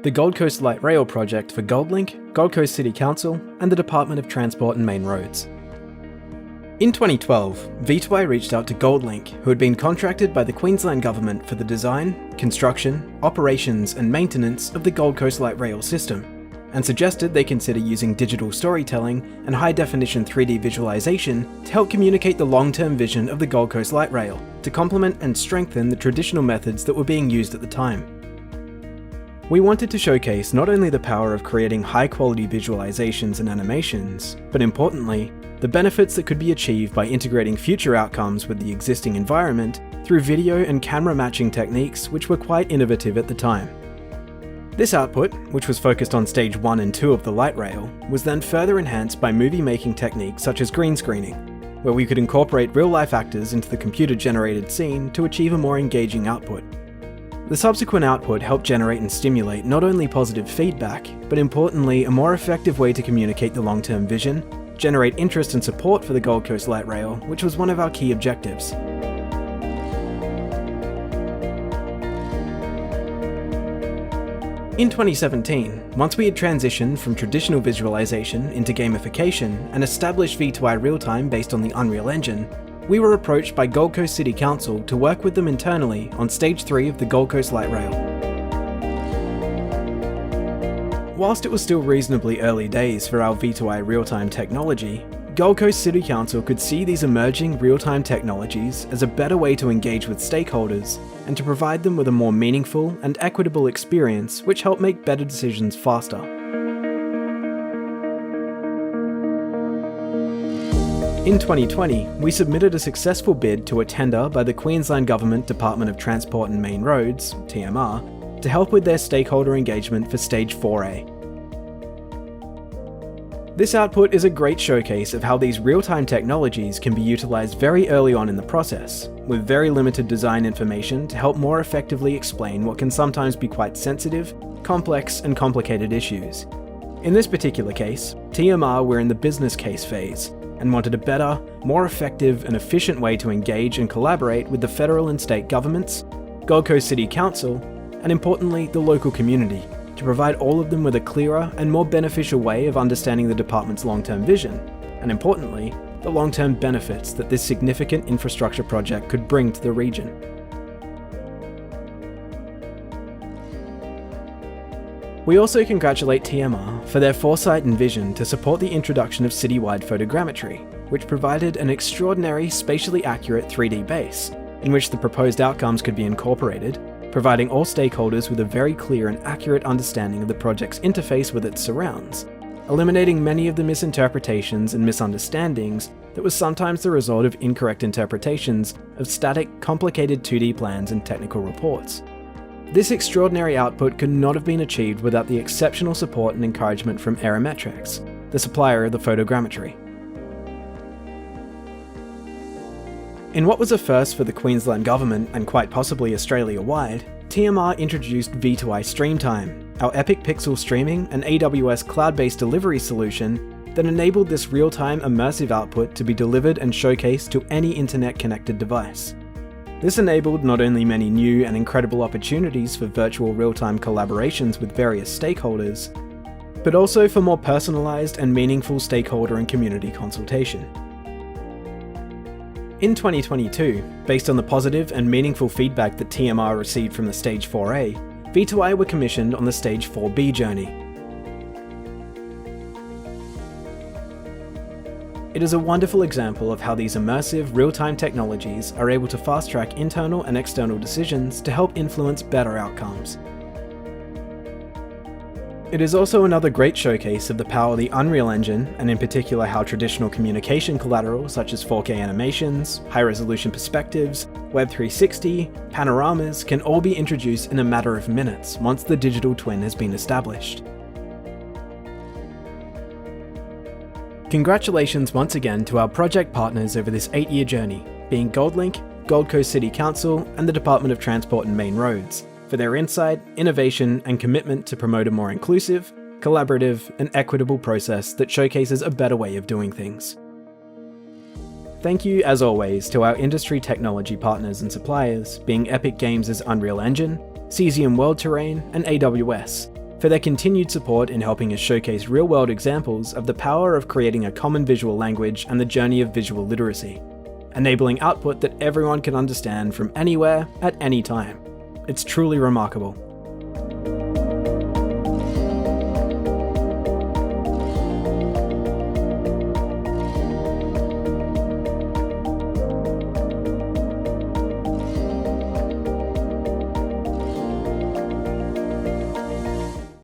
the Gold Coast Light Rail project for GoldLink, Gold Coast City Council, and the Department of Transport and Main Roads. In 2012, V2i reached out to GoldLink, who had been contracted by the Queensland Government for the design, construction, operations and maintenance of the Gold Coast Light Rail system, and suggested they consider using digital storytelling and high-definition 3D visualization to help communicate the long-term vision of the Gold Coast Light Rail, to complement and strengthen the traditional methods that were being used at the time. We wanted to showcase not only the power of creating high-quality visualizations and animations, but importantly, the benefits that could be achieved by integrating future outcomes with the existing environment through video and camera matching techniques which were quite innovative at the time. This output, which was focused on stage 1 and 2 of the light rail, was then further enhanced by movie-making techniques such as green screening, where we could incorporate real-life actors into the computer-generated scene to achieve a more engaging output. The subsequent output helped generate and stimulate not only positive feedback, but importantly a more effective way to communicate the long-term vision, generate interest and support for the Gold Coast Light Rail, which was one of our key objectives. In 2017, once we had transitioned from traditional visualization into gamification and established V2i real-time based on the Unreal Engine, we were approached by Gold Coast City Council to work with them internally on Stage 3 of the Gold Coast Light Rail. Whilst it was still reasonably early days for our V2i real-time technology, Gold Coast City Council could see these emerging real-time technologies as a better way to engage with stakeholders and to provide them with a more meaningful and equitable experience which helped make better decisions faster. In 2020, we submitted a successful bid to a tender by the Queensland Government Department of Transport and Main Roads, TMR, to help with their stakeholder engagement for Stage 4A. This output is a great showcase of how these real-time technologies can be utilised very early on in the process, with very limited design information to help more effectively explain what can sometimes be quite sensitive, complex and complicated issues. In this particular case, TMR were in the business case phase, and wanted a better, more effective and efficient way to engage and collaborate with the federal and state governments, Gold Coast City Council, and importantly, the local community, to provide all of them with a clearer and more beneficial way of understanding the department's long-term vision, and importantly, the long-term benefits that this significant infrastructure project could bring to the region. We also congratulate TMR for their foresight and vision to support the introduction of citywide photogrammetry, which provided an extraordinary spatially accurate 3D base, in which the proposed outcomes could be incorporated, providing all stakeholders with a very clear and accurate understanding of the project's interface with its surrounds, eliminating many of the misinterpretations and misunderstandings that was sometimes the result of incorrect interpretations of static, complicated 2D plans and technical reports. This extraordinary output could not have been achieved without the exceptional support and encouragement from Aerometrics, the supplier of the photogrammetry. In what was a first for the Queensland Government and quite possibly Australia-wide, TMR introduced V2i StreamTime, our epic pixel streaming and AWS cloud-based delivery solution that enabled this real-time immersive output to be delivered and showcased to any internet-connected device. This enabled not only many new and incredible opportunities for virtual real-time collaborations with various stakeholders, but also for more personalised and meaningful stakeholder and community consultation. In 2022, based on the positive and meaningful feedback that TMR received from the Stage 4A, V2i were commissioned on the Stage 4B journey. It is a wonderful example of how these immersive, real-time technologies are able to fast-track internal and external decisions to help influence better outcomes. It is also another great showcase of the power of the Unreal Engine, and in particular how traditional communication collateral such as 4K animations, high-resolution perspectives, Web 360, panoramas can all be introduced in a matter of minutes once the digital twin has been established. Congratulations once again to our project partners over this 8-year journey, being GoldLink, Gold Coast City Council and the Department of Transport and Main Roads, for their insight, innovation and commitment to promote a more inclusive, collaborative and equitable process that showcases a better way of doing things. Thank you, as always, to our industry technology partners and suppliers, being Epic Games' Unreal Engine, Cesium World Terrain and AWS, for their continued support in helping us showcase real-world examples of the power of creating a common visual language and the journey of visual literacy, enabling output that everyone can understand from anywhere at any time. It's truly remarkable.